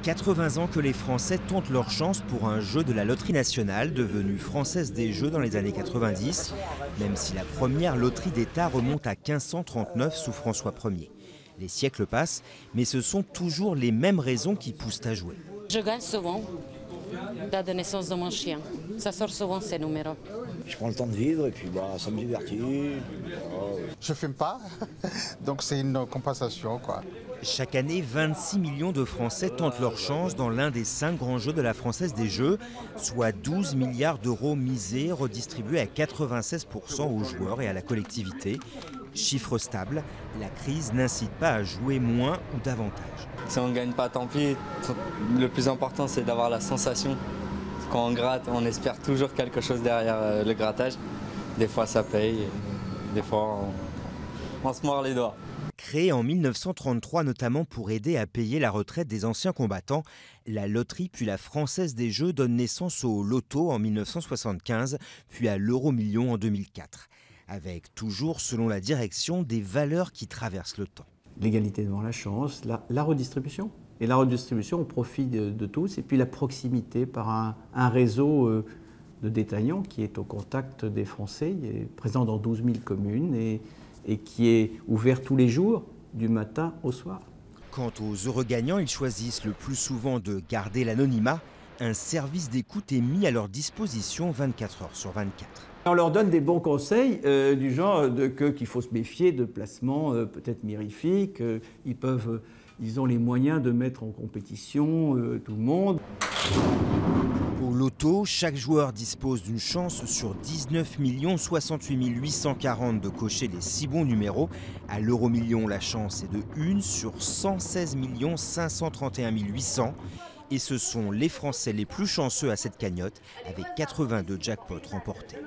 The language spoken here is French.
80 ans que les Français tentent leur chance pour un jeu de la loterie nationale, devenue Française des Jeux dans les années 90, même si la première loterie d'État remonte à 1539 sous François Ier. Les siècles passent, mais ce sont toujours les mêmes raisons qui poussent à jouer. Je gagne souvent, date de naissance de mon chien. Ça sort souvent ces numéros. Je prends le temps de vivre et puis ça me divertit. Je fume pas, donc c'est une compensation, quoi. Chaque année, 26 millions de Français tentent leur chance dans l'un des 5 grands jeux de la Française des Jeux, soit 12 milliards d'euros misés, redistribués à 96% aux joueurs et à la collectivité. Chiffre stable, la crise n'incite pas à jouer moins ou davantage. Si on ne gagne pas, tant pis. Le plus important, c'est d'avoir la sensation. Quand on gratte, on espère toujours quelque chose derrière le grattage. Des fois, ça paye, des fois, on se mord les doigts. Créée en 1933 notamment pour aider à payer la retraite des anciens combattants, la loterie puis la Française des Jeux donne naissance au loto en 1975, puis à l'euro-million en 2004. Avec toujours, selon la direction, des valeurs qui traversent le temps. L'égalité devant la chance, la redistribution. Et la redistribution au profit de tous, et puis la proximité par un réseau de détaillants qui est au contact des Français, il est présent dans 12 000 communes et qui est ouvert tous les jours, du matin au soir. Quant aux heureux gagnants, ils choisissent le plus souvent de garder l'anonymat. Un service d'écoute est mis à leur disposition 24 heures sur 24. On leur donne des bons conseils du genre qu'il faut se méfier de placements peut-être mirifiques. Ils ont les moyens de mettre en compétition tout le monde. Au loto, chaque joueur dispose d'une chance sur 19 68 840 de cocher les 6 bons numéros. À l'euro-million, la chance est de 1 sur 116 531 800. Et ce sont les Français les plus chanceux à cette cagnotte, avec 82 jackpots remportés.